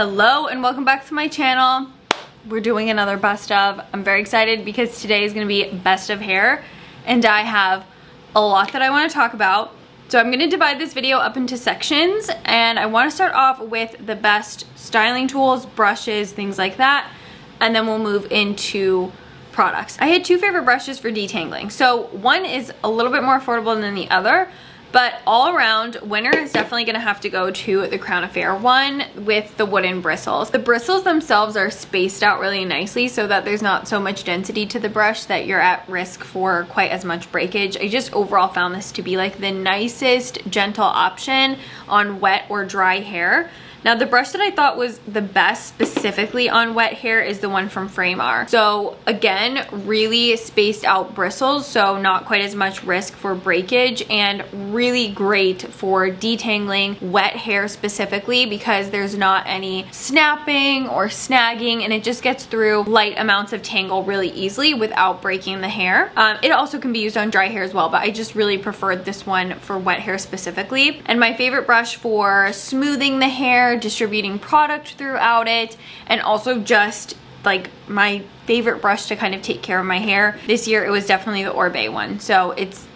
Hello and welcome back to my channel. We're doing another best of. I'm very excited because today is going to be best of hair and I have a lot that I want to talk about. So I'm going to divide this video up into sections and I want to start off with the best styling tools, brushes, things like that, and then we'll move into products. I had two favorite brushes for detangling. So one is a little bit more affordable than the other, but all around, winner is definitely gonna have to go to the Crown Affair one with the wooden bristles. The bristles themselves are spaced out really nicely so that there's not so much density to the brush that you're at risk for quite as much breakage. I just overall found this to be like the nicest gentle option on wet or dry hair. Now the brush that I thought was the best specifically on wet hair is the one from Framar. So again, really spaced out bristles, so not quite as much risk for breakage, and really great for detangling wet hair specifically because there's not any snapping or snagging and it just gets through light amounts of tangle really easily without breaking the hair. It also can be used on dry hair as well, but I just really preferred this one for wet hair specifically. And my favorite brush for smoothing the hair, distributing product throughout it, and also just like my favorite brush to kind of take care of my hair this year, it was definitely the Oribe one. So it's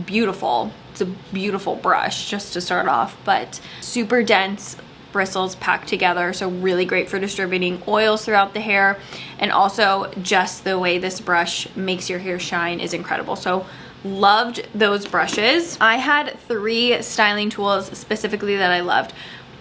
beautiful. It's a beautiful brush just to start off, but super dense bristles packed together, so really great for distributing oils throughout the hair, and also just the way this brush makes your hair shine is incredible. So loved those brushes. I had three styling tools specifically that I loved.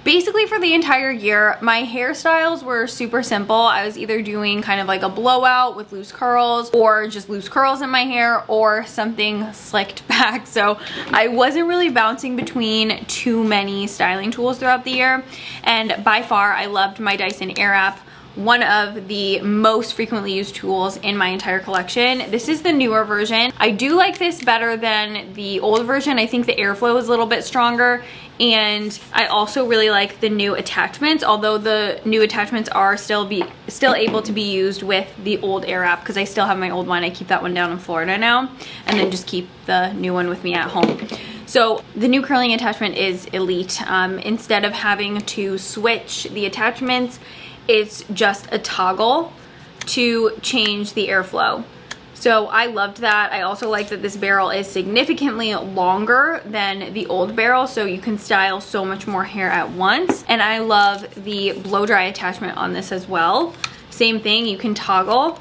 Basically for the entire year, my hairstyles were super simple. I was either doing kind of like a blowout with loose curls or just loose curls in my hair or something slicked back. So I wasn't really bouncing between too many styling tools throughout the year. And by far, I loved my Dyson Airwrap, one of the most frequently used tools in my entire collection. This is the newer version. I do like this better than the old version. I think the airflow is a little bit stronger, and I also really like the new attachments, although the new attachments are still able to be used with the old Airwrap because I still have my old one. I keep that one down in Florida now and then just keep the new one with me at home. So the new curling attachment is elite. Instead of having to switch the attachments, it's just a toggle to change the airflow. So I loved that. I also like that this barrel is significantly longer than the old barrel, so you can style so much more hair at once. And I love the blow dry attachment on this as well. Same thing, you can toggle.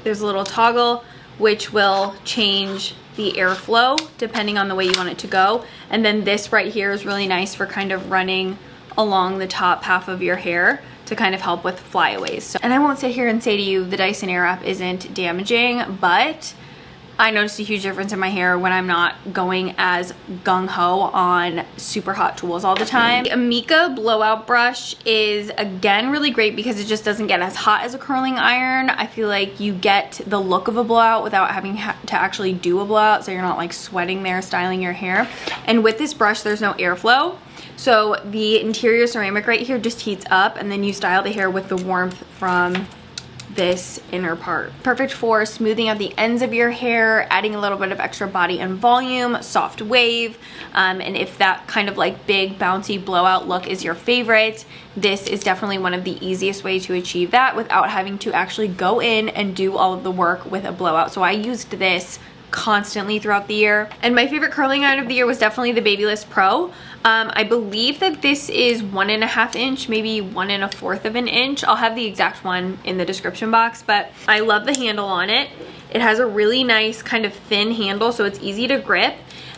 There's a little toggle which will change the airflow depending on the way you want it to go. And then this right here is really nice for kind of running along the top half of your hair to kind of help with flyaways. So, and I won't sit here and say to you the Dyson Airwrap isn't damaging, but I noticed a huge difference in my hair when I'm not going as gung-ho on super hot tools all the time. The Amika Blowout Brush is again really great because it just doesn't get as hot as a curling iron. I feel like you get the look of a blowout without having to actually do a blowout, so you're not like sweating there styling your hair. And with this brush, there's no airflow. So the interior ceramic right here just heats up and then you style the hair with the warmth from this inner part. Perfect for smoothing out the ends of your hair, adding a little bit of extra body and volume, soft wave, and if that kind of like big bouncy blowout look is your favorite, this is definitely one of the easiest ways to achieve that without having to actually go in and do all of the work with a blowout. So I used this constantly throughout the year. And my favorite curling iron of the year was definitely the Babyliss Pro. I believe that this is 1.5 inch, maybe 1 1/4 of an inch. I'll have the exact one in the description box, but I love the handle on it. It has a really nice kind of thin handle, so it's easy to grip.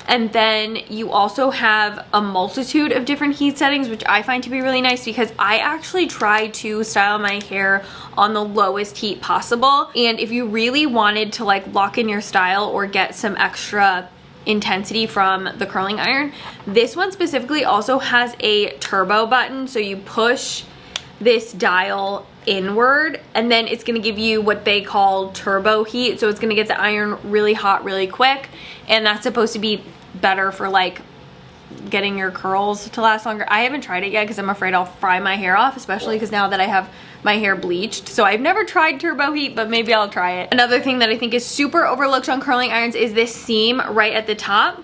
And then you also have a multitude of different heat settings, which I find to be really nice because I actually try to style my hair on the lowest heat possible. And if you really wanted to like lock in your style or get some extra intensity from the curling iron, this one specifically also has a turbo button. So you push this dial inward and then it's gonna give you what they call turbo heat. So it's gonna get the iron really hot really quick, and that's supposed to be better for like getting your curls to last longer. I haven't tried it yet because I'm afraid I'll fry my hair off, especially because now that I have my hair bleached. So I've never tried turbo heat, but maybe I'll try it. Another thing that I think is super overlooked on curling irons is this seam right at the top.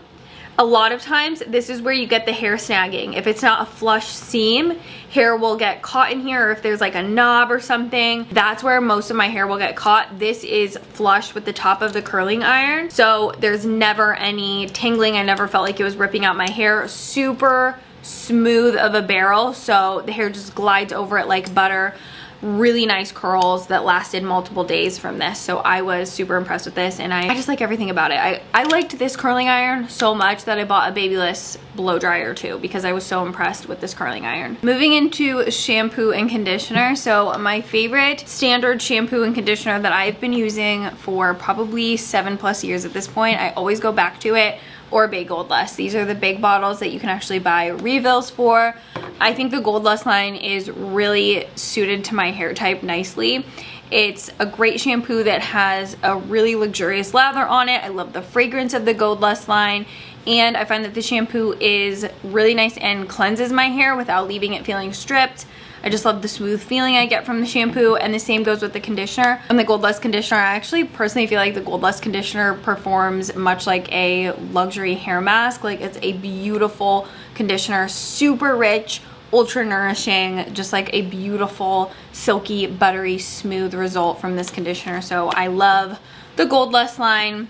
A lot of times this is where you get the hair snagging. If it's not a flush seam, hair will get caught in here, or if there's like a knob or something, that's where most of my hair will get caught. This is flush with the top of the curling iron, so there's never any tingling. I never felt like it was ripping out my hair. Super smooth of a barrel, so the hair just glides over it like butter. Really nice curls that lasted multiple days from this, so I was super impressed with this, and I just like everything about it. I liked this curling iron so much that I bought a babyless blow dryer too, because I was so impressed with this curling iron. Moving into shampoo and conditioner, so my favorite standard shampoo and conditioner that I've been using for probably 7+ years at this point, I always go back to it, Oribe Gold Lust. These are the big bottles that you can actually buy refills for. I think the Gold Lust line is really suited to my hair type nicely. It's a great shampoo that has a really luxurious lather on it. I love the fragrance of the Gold Lust line, and I find that the shampoo is really nice and cleanses my hair without leaving it feeling stripped. I just love the smooth feeling I get from the shampoo, and the same goes with the conditioner. And the Gold Lust conditioner, I actually personally feel like the Gold Lust conditioner performs much like a luxury hair mask. Like, it's a beautiful conditioner, super rich, ultra nourishing, just like a beautiful, silky, buttery, smooth result from this conditioner. So I love the Gold Lust line.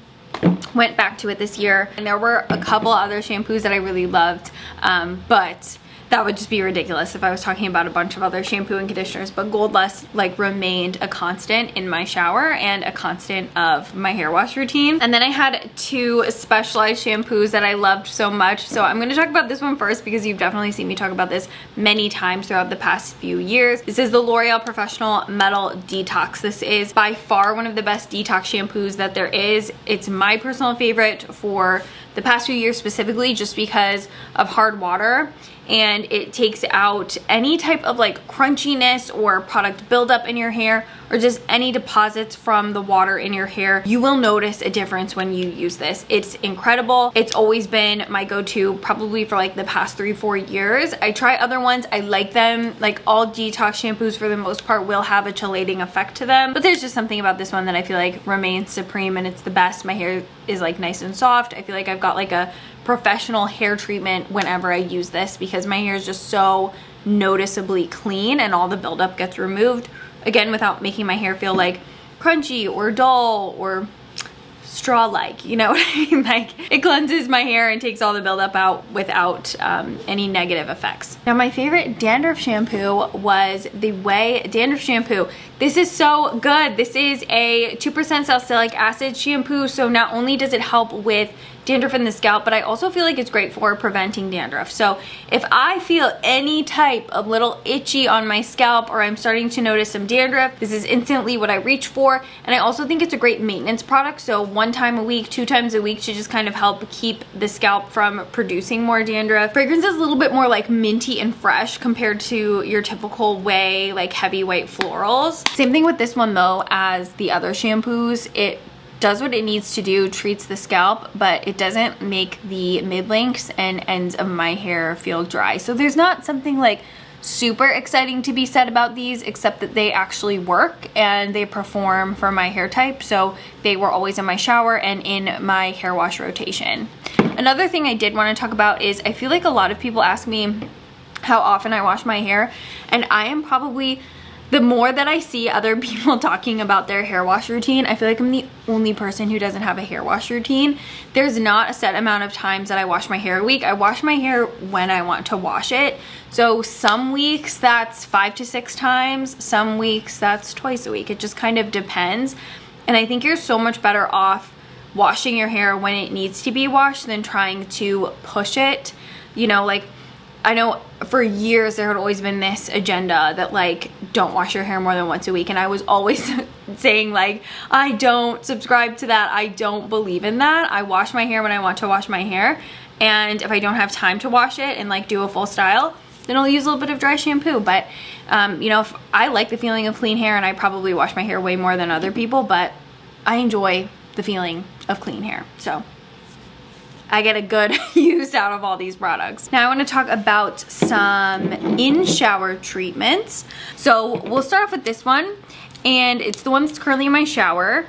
Went back to it this year, and there were a couple other shampoos that I really loved, but that would just be ridiculous if I was talking about a bunch of other shampoo and conditioners. But Gold Lust like remained a constant in my shower and a constant of my hair wash routine. And then I had two specialized shampoos that I loved so much, so I'm going to talk about this one first because you've definitely seen me talk about this many times throughout the past few years. This is the L'Oreal Professional Metal Detox. This is by far one of the best detox shampoos that there is. It's my personal favorite for the past few years specifically, just because of hard water, and it takes out any type of like crunchiness or product buildup in your hair, or just any deposits from the water in your hair. You will notice a difference when you use this. It's incredible. It's always been my go-to probably for like the past 3-4 years. I try other ones, I like them. Like, all detox shampoos for the most part will have a chelating effect to them, but there's just something about this one that I feel like remains supreme, and it's the best. My hair is like nice and soft. I feel like I've got like a professional hair treatment whenever I use this, because my hair is just so noticeably clean and all the buildup gets removed, again, without making my hair feel like crunchy or dull or straw-like, you know what I mean? Like, it cleanses my hair and takes all the buildup out without any negative effects. Now, my favorite dandruff shampoo was the Way Dandruff Shampoo. This is so good. This is a 2% salicylic acid shampoo, so not only does it help with dandruff in the scalp, but I also feel like it's great for preventing dandruff. So if I feel any type of little itchy on my scalp, or I'm starting to notice some dandruff, this is instantly what I reach for. And I also think it's a great maintenance product, so 1 time a week, 2 times a week, to just kind of help keep the scalp from producing more dandruff. Fragrance is a little bit more like minty and fresh compared to your typical Way like heavyweight florals. Same thing with this one though as the other shampoos. It does what it needs to do, treats the scalp, but it doesn't make the mid-lengths and ends of my hair feel dry. So there's not something like super exciting to be said about these, except that they actually work and they perform for my hair type. So they were always in my shower and in my hair wash rotation. Another thing I did want to talk about is I feel like a lot of people ask me how often I wash my hair, and I am probably, the more that I see other people talking about their hair wash routine, I feel like I'm the only person who doesn't have a hair wash routine. There's not a set amount of times that I wash my hair a week. I wash my hair when I want to wash it. So some weeks that's 5 to 6 times, some weeks that's twice a week. It just kind of depends. And I think you're so much better off washing your hair when it needs to be washed than trying to push it. You know, like, I know for years there had always been this agenda that like, don't wash your hair more than once a week, and I was always saying like, I don't subscribe to that. I don't believe in that. I wash my hair when I want to wash my hair, and if I don't have time to wash it and like do a full style, then I'll use a little bit of dry shampoo. But you know, if I like the feeling of clean hair, and I probably wash my hair way more than other people, but I enjoy the feeling of clean hair, so I get a good use out of all these products. Now I want to talk about some in-shower treatments. So we'll start off with this one, and it's the one that's currently in my shower.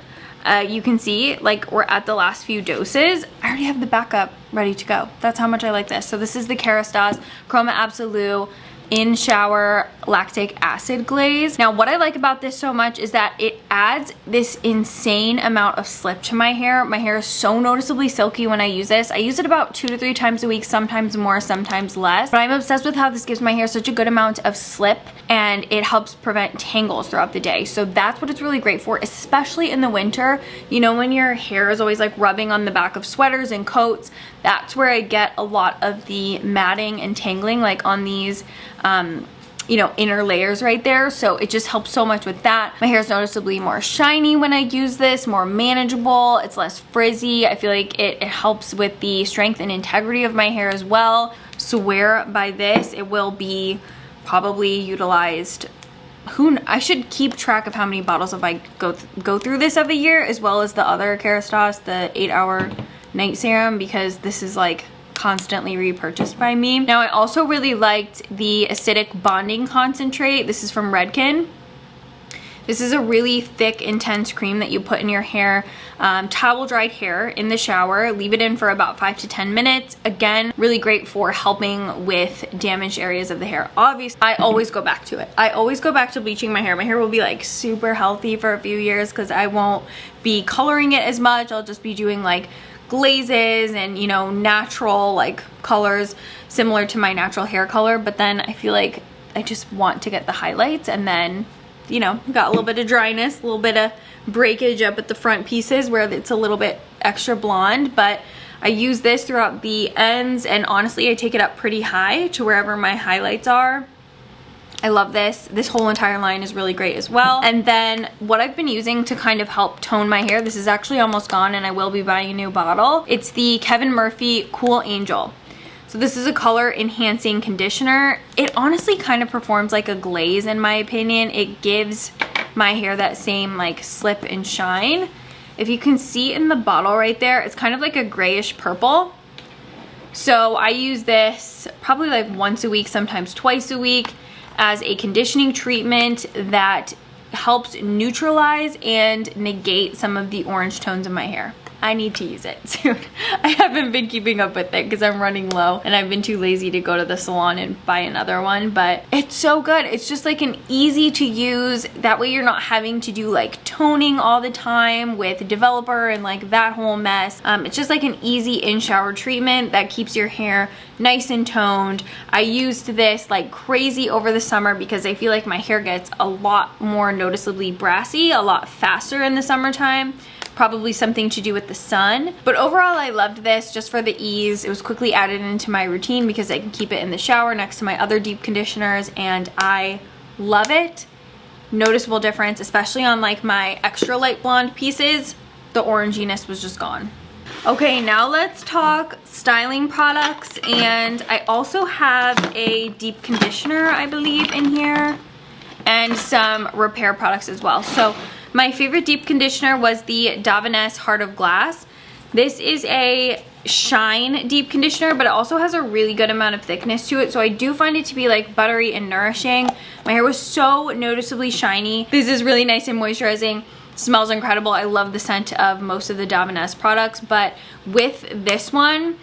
You can see like we're at the last few doses. I already have the backup ready to go. That's how much I like this. So this is the Kerastase Chroma Absolute in shower lactic acid glaze. Now what I like about this so much is that it adds this insane amount of slip to my hair. My hair is so noticeably silky when I use this. I use it about 2 to 3 times a week, sometimes more, sometimes less. But I'm obsessed with how this gives my hair such a good amount of slip, and it helps prevent tangles throughout the day. So that's what it's really great for, especially in the winter. You know, when your hair is always like rubbing on the back of sweaters and coats, that's where I get a lot of the matting and tangling, like on these you know, inner layers right there. So it just helps so much with that. My hair is noticeably more shiny when I use this, more manageable, it's less frizzy. I feel like it helps with the strength and integrity of my hair as well. Swear by this, it will be probably utilized. I should keep track of how many bottles of I go through this every year, as well as the other Kerastase, the 8-hour night serum, because this is like constantly repurchased by me. Now I also really liked the acidic bonding concentrate. This is from Redken. This is a really thick, intense cream that you put in your hair, towel dried hair in the shower, leave it in for about 5 to 10 minutes. Again, really great for helping with damaged areas of the hair. Obviously, I always go back to it. I always go back to bleaching my hair. My hair will be like super healthy for a few years because I won't be coloring it as much. I'll just be doing like glazes and, you know, natural like colors similar to my natural hair color. But then I feel like I just want to get the highlights, and then, you know, got a little bit of dryness, a little bit of breakage up at the front pieces where it's a little bit extra blonde. But I use this throughout the ends, and honestly I take it up pretty high to wherever my highlights are. I love this. This whole entire line is really great as well. And then what I've been using to kind of help tone my hair, this is actually almost gone and I will be buying a new bottle. It's the Kevin Murphy Cool Angel. So this is a color enhancing conditioner. It honestly kind of performs like a glaze in my opinion. It gives my hair that same like slip and shine. If you can see in the bottle right there, it's kind of like a grayish purple. So I use this probably like once a week, sometimes twice a week, as a conditioning treatment that helps neutralize and negate some of the orange tones in my hair. I need to use it soon. I haven't been keeping up with it because I'm running low and I've been too lazy to go to the salon and buy another one, but it's so good. It's just like an easy to use, that way you're not having to do like toning all the time with developer and like that whole mess. It's just like an easy in-shower treatment that keeps your hair nice and toned. I used this like crazy over the summer because I feel like my hair gets a lot more noticeably brassy a lot faster in the summertime. Probably something to do with the sun. But overall, I loved this just for the ease. It was quickly added into my routine because I can keep it in the shower next to my other deep conditioners, and I love it. Noticeable difference, especially on like my extra light blonde pieces. The oranginess was just gone. Okay, now let's talk styling products, and I also have a deep conditioner, I believe, in here, and some repair products as well. So my favorite deep conditioner was the Davines Heart of Glass. This is a shine deep conditioner, but it also has a really good amount of thickness to it, so I do find it to be like buttery and nourishing. My hair was so noticeably shiny. This is really nice and moisturizing. Smells incredible. I love the scent of most of the Davines products, but with this one,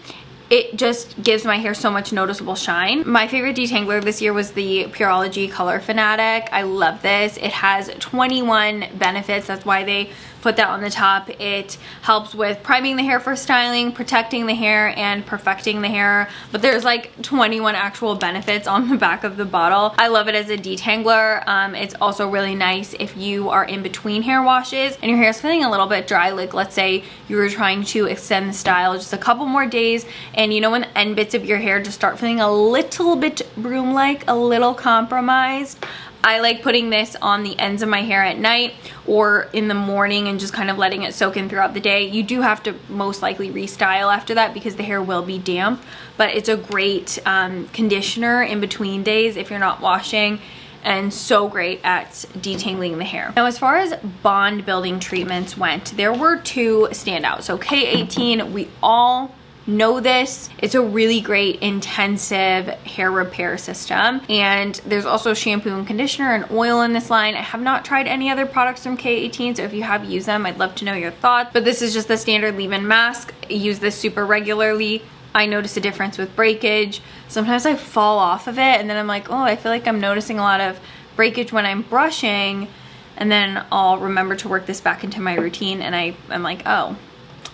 it just gives my hair so much noticeable shine. My favorite detangler this year was the Pureology Color Fanatic. I love this. It has 21 benefits. That's why they put that on the top. It helps with priming the hair for styling, protecting the hair, and perfecting the hair. But there's like 21 actual benefits on the back of the bottle. I love it as a detangler. It's also really nice if you are in between hair washes and your hair is feeling a little bit dry. Like let's say you were trying to extend the style just a couple more days, and you know when the end bits of your hair just start feeling a little bit broom-like, a little compromised. I like putting this on the ends of my hair at night or in the morning and just kind of letting it soak in throughout the day. You do have to most likely restyle after that because the hair will be damp, but it's a great conditioner in between days if you're not washing, and so great at detangling the hair. Now as far as bond building treatments went, there were two standouts. So K18, we all know this. It's a really great intensive hair repair system. And there's also shampoo and conditioner and oil in this line. I have not tried any other products from K18, so if you have used them, I'd love to know your thoughts. But this is just the standard leave-in mask. I use this super regularly. I notice a difference with breakage. Sometimes I fall off of it and then I'm like, oh, I feel like I'm noticing a lot of breakage when I'm brushing, and then I'll remember to work this back into my routine and I'm like, oh,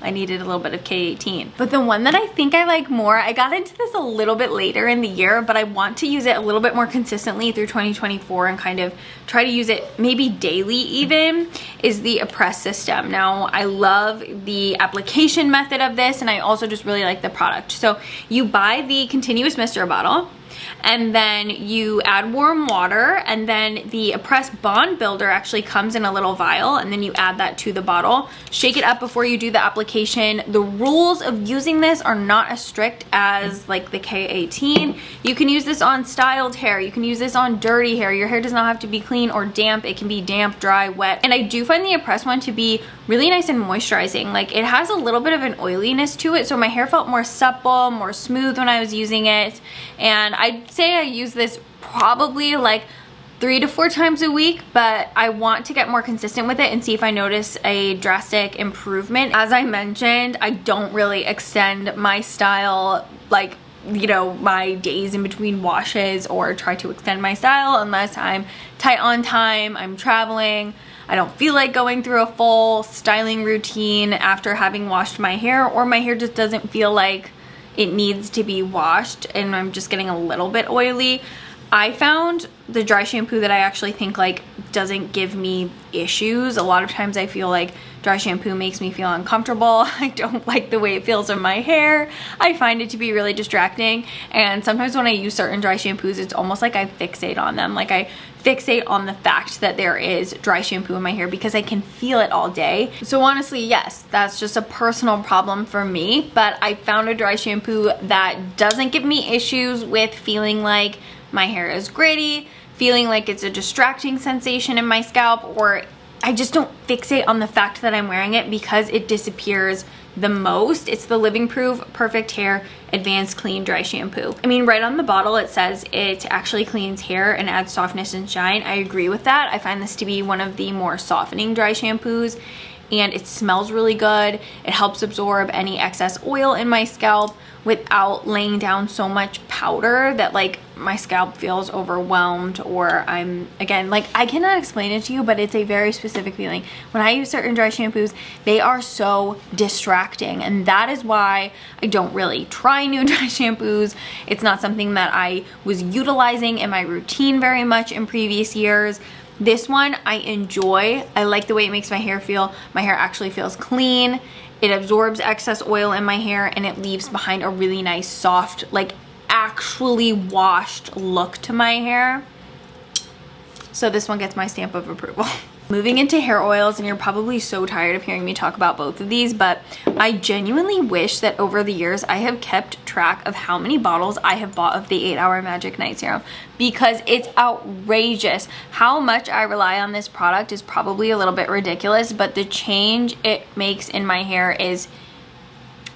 I needed a little bit of K18. But the one that I think I like more, I got into this a little bit later in the year, but I want to use it a little bit more consistently through 2024 and kind of try to use it maybe daily even, is the Press System. Now, I love the application method of this, and I also just really like the product. So you buy the continuous mister bottle, and then you add warm water, and then the Press Bond Builder actually comes in a little vial, and then you add that to the bottle. Shake it up before you do the application. The rules of using this are not as strict as like the K18. You can use this on styled hair. You can use this on dirty hair. Your hair does not have to be clean or damp. It can be damp, dry, wet. And I do find the Press one to be really nice and moisturizing. Like, it has a little bit of an oiliness to it, so my hair felt more supple, more smooth when I was using it. And I'd say I use this probably like 3 to 4 times a week, but I want to get more consistent with it and see if I notice a drastic improvement. As I mentioned, I don't really extend my style, like, you know, my days in between washes, or try to extend my style unless I'm tight on time, I'm traveling, I don't feel like going through a full styling routine after having washed my hair, or my hair just doesn't feel like it needs to be washed and I'm just getting a little bit oily. I found the dry shampoo that I actually think like doesn't give me issues. A lot of times I feel like dry shampoo makes me feel uncomfortable. I don't like the way it feels in my hair. I find it to be really distracting, and sometimes when I use certain dry shampoos, it's almost like I fixate on them. Like, I fixate on the fact that there is dry shampoo in my hair because I can feel it all day. So honestly, yes, that's just a personal problem for me, but I found a dry shampoo that doesn't give me issues with feeling like my hair is gritty, feeling like it's a distracting sensation in my scalp, or I just don't fixate on the fact that I'm wearing it because it disappears the most. It's the Living Proof Perfect Hair Advanced Clean Dry Shampoo. I mean, right on the bottle it says it actually cleans hair and adds softness and shine. I agree with that. I find this to be one of the more softening dry shampoos, and it smells really good. It helps absorb any excess oil in my scalp without laying down so much powder that like my scalp feels overwhelmed, or I'm, again, like, I cannot explain it to you, but it's a very specific feeling. When I use certain dry shampoos, they are so distracting, and that is why I don't really try new dry shampoos. It's not something that I was utilizing in my routine very much in previous years. This one I enjoy. I like the way it makes my hair feel. My hair actually feels clean. It absorbs excess oil in my hair, and it leaves behind a really nice, soft, like actually washed look to my hair. So this one gets my stamp of approval. Moving into hair oils, and you're probably so tired of hearing me talk about both of these, but I genuinely wish that over the years I have kept track of how many bottles I have bought of the 8-Hour Magic Night Serum, because it's outrageous. How much I rely on this product is probably a little bit ridiculous, but the change it makes in my hair it's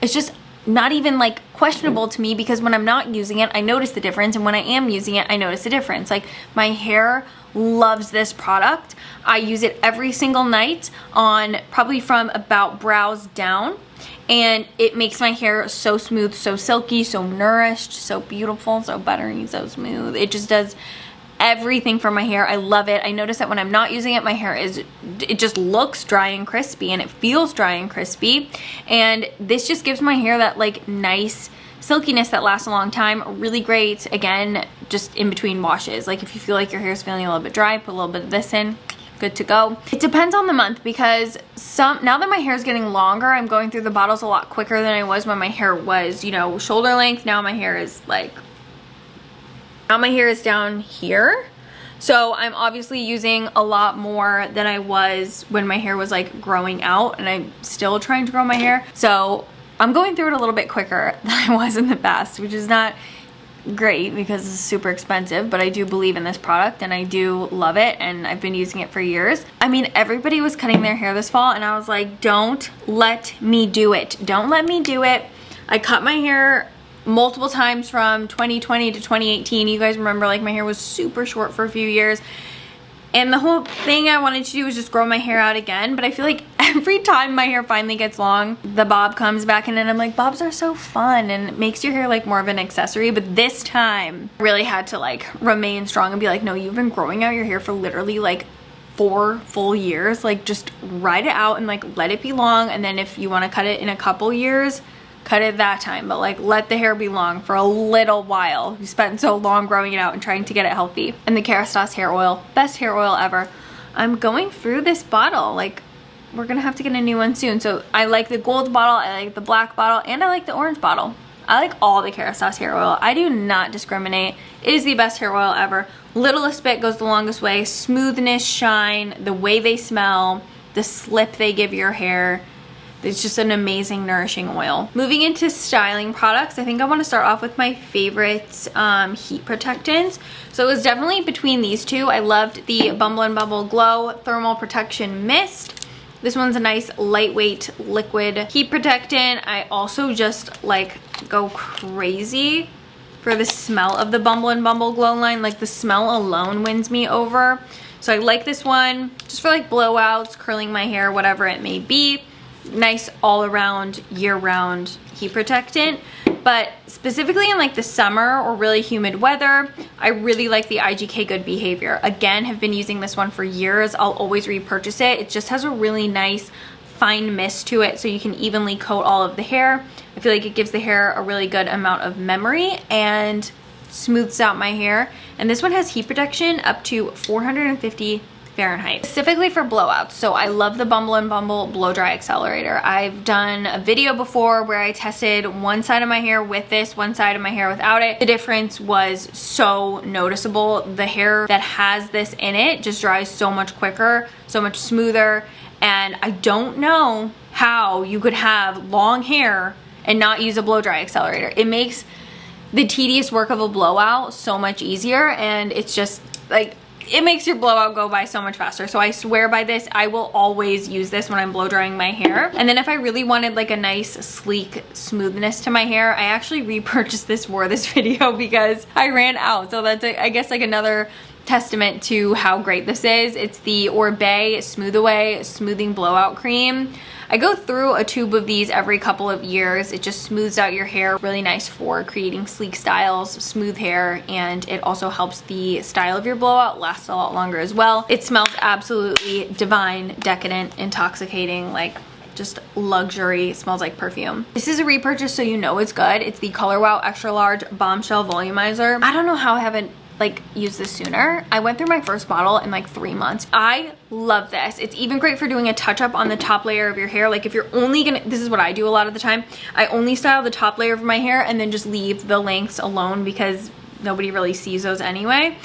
just not even like questionable to me, because when I'm not using it, I notice the difference, and when I am using it, I notice the difference. Like, my hair loves this product. I use it every single night on probably from about brows down, and it makes my hair so smooth, so silky, so nourished, so beautiful, so buttery, so smooth. It just does everything for my hair. I love it. I notice that when I'm not using it, my hair it just looks dry and crispy, and it feels dry and crispy, and this just gives my hair that like nice silkiness that lasts a long time. Really great, again, just in between washes. Like, if you feel like your hair is feeling a little bit dry, put a little bit of this in, good to go. It depends on the month, because now that my hair is getting longer, I'm going through the bottles a lot quicker than I was when my hair was, you know, shoulder length. Now my hair is like, now my hair is down here. So I'm obviously using a lot more than I was when my hair was like growing out, and I'm still trying to grow my hair. So I'm going through it a little bit quicker than I was in the past, which is not great because it's super expensive, but I do believe in this product and I do love it, and I've been using it for years. I mean, everybody was cutting their hair this fall, and I was like, don't let me do it. Don't let me do it. I cut my hair multiple times from 2020 to 2018. You guys remember, like, my hair was super short for a few years. And the whole thing I wanted to do was just grow my hair out again. But I feel like every time my hair finally gets long, the bob comes back in, and I'm like, bobs are so fun and it makes your hair like more of an accessory. But this time I really had to like remain strong and be like, no, you've been growing out your hair for literally like 4 full years. Like, just ride it out and like let it be long. And then if you want to cut it in a couple years, cut it that time, but like let the hair be long for a little while. You spent so long growing it out and trying to get it healthy. And the Sheas Hair Oil, best hair oil ever. I'm going through this bottle, like we're gonna have to get a new one soon. So I like the gold bottle, I like the black bottle, and I like the orange bottle. I like all the Sheas hair oil. I do not discriminate. It is the best hair oil ever. Littlest bit goes the longest way. Smoothness, shine, the way they smell, the slip they give your hair. It's just an amazing, nourishing oil. Moving into styling products, I think I want to start off with my favorite heat protectants. So it was definitely between these two. I loved the Bumble and Bubble Glow Thermal Protection Mist. This one's a nice lightweight liquid heat protectant. I also just like go crazy for the smell of the Bumble and Bumble Glow line. Like, the smell alone wins me over. So I like this one just for like blowouts, curling my hair, whatever it may be. Nice all around, year-round heat protectant. But specifically in like the summer or really humid weather, I really like the IGK Good Behavior. Again, have been using this one for years. I'll always repurchase it. It just has a really nice fine mist to it, so you can evenly coat all of the hair. I feel like it gives the hair a really good amount of memory and smooths out my hair. And this one has heat protection up to 450 Fahrenheit, specifically for blowouts. So I love the Bumble and Bumble Blow Dry Accelerator. I've done a video before where I tested one side of my hair with this, one side of my hair without it. The difference was so noticeable. The hair that has this in it just dries so much quicker, so much smoother. And I don't know how you could have long hair and not use a blow dry accelerator. It makes the tedious work of a blowout so much easier, and it's just like, it makes your blowout go by so much faster. So I swear by this. I will always use this when I'm blow drying my hair. And then if I really wanted like a nice sleek smoothness to my hair, I actually repurchased this for this video because I ran out. So that's I guess like another testament to how great this is. It's the Oribe Smooth Away Smoothing Blowout Cream. I go through a tube of these every couple of years. It just smooths out your hair. Really nice for creating sleek styles, smooth hair, and it also helps the style of your blowout last a lot longer as well. It smells absolutely divine, decadent, intoxicating, like just luxury. It smells like perfume. This is a repurchase, so you know it's good. It's the Color Wow Extra Large Bombshell Volumizer. I don't know how I haven't like use this sooner. I went through my first bottle in like 3 months. I love this. It's even great for doing a touch up on the top layer of your hair. Like, if you're only gonna, this is what I do a lot of the time. I only style the top layer of my hair and then just leave the lengths alone because nobody really sees those anyway.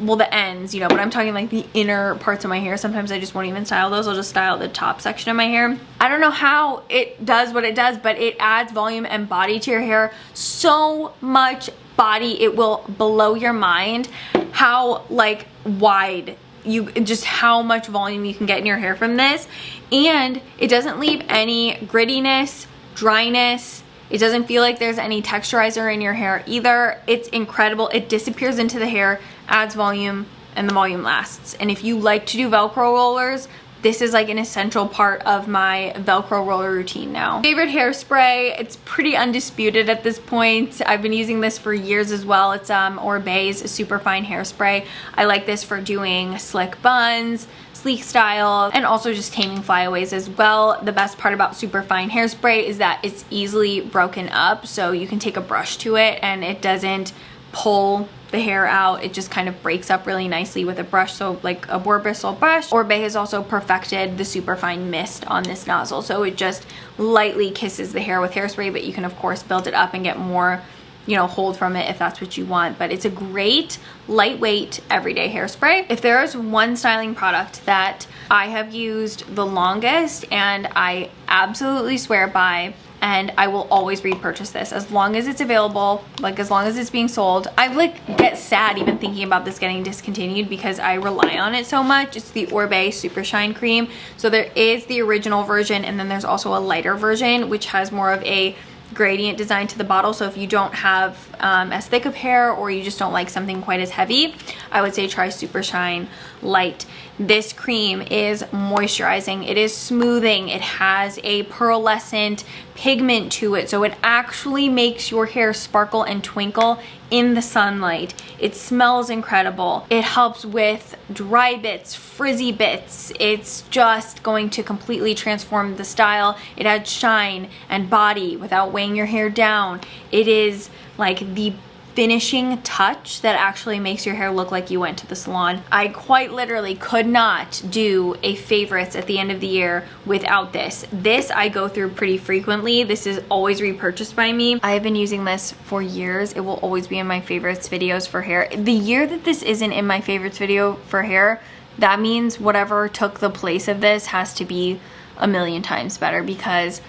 Well, the ends, you know, but I'm talking like the inner parts of my hair. Sometimes I just won't even style those. I'll just style the top section of my hair. I don't know how it does what it does, but it adds volume and body to your hair. So much body. It will blow your mind how like wide you, just how much volume you can get in your hair from this. And it doesn't leave any grittiness, dryness. It doesn't feel like there's any texturizer in your hair either. It's incredible. It disappears into the hair, adds volume, and the volume lasts. And if you like to do Velcro rollers, this is like an essential part of my Velcro roller routine now. Favorite hairspray, it's pretty undisputed at this point. I've been using this for years as well. It's Oribe's Superfine Hairspray. I like this for doing slick buns, sleek style, and also just taming flyaways as well. The best part about Superfine Hairspray is that it's easily broken up, so you can take a brush to it and it doesn't pull the hair out. It just kind of breaks up really nicely with a brush, so like a boar bristle brush. Oribe has also perfected the superfine mist on this nozzle, so it just lightly kisses the hair with hairspray, but you can of course build it up and get more, you know, hold from it if that's what you want. But it's a great lightweight everyday hairspray. If there is one styling product that I have used the longest and I absolutely swear by, and I will always repurchase this as long as it's available, like as long as it's being sold. I like get sad even thinking about this getting discontinued because I rely on it so much. It's the Oribe Super Shine Cream. So there is the original version, and then there's also a lighter version which has more of a gradient design to the bottle, so if you don't have as thick of hair or you just don't like something quite as heavy, I would say try Super Shine Light. This cream is moisturizing, it is smoothing, it has a pearlescent pigment to it, so it actually makes your hair sparkle and twinkle in the sunlight. It smells incredible. It helps with dry bits, frizzy bits. It's just going to completely transform the style. It adds shine and body without weighing your hair down. It is like the finishing touch that actually makes your hair look like you went to the salon. I quite literally could not do a favorites at the end of the year without this. This I go through pretty frequently. This is always repurchased by me. I have been using this for years. It will always be in my favorites videos for hair. The year that this isn't in my favorites video for hair, that means whatever took the place of this has to be a million times better, because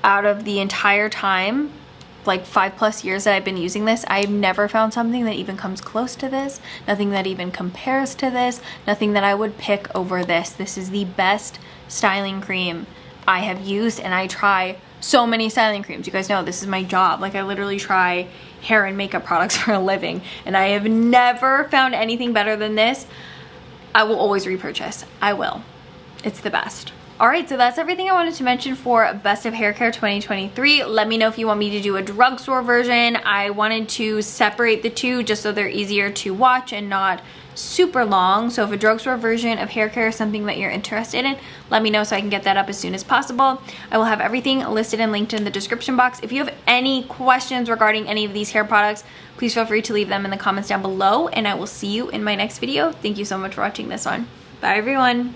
out of the entire time, like 5+ years that I've been using this, I've never found something that even comes close to this, nothing that even compares to this, nothing that I would pick over this. This is the best styling cream I have used, and I try so many styling creams. You guys know this is my job. Like, I literally try hair and makeup products for a living, and I have never found anything better than this. I will always repurchase. I will. It's the best. Alright, so that's everything I wanted to mention for Best of Hair Care 2023. Let me know if you want me to do a drugstore version. I wanted to separate the two just so they're easier to watch and not super long. So if a drugstore version of hair care is something that you're interested in, let me know so I can get that up as soon as possible. I will have everything listed and linked in the description box. If you have any questions regarding any of these hair products, please feel free to leave them in the comments down below, and I will see you in my next video. Thank you so much for watching this one. Bye everyone.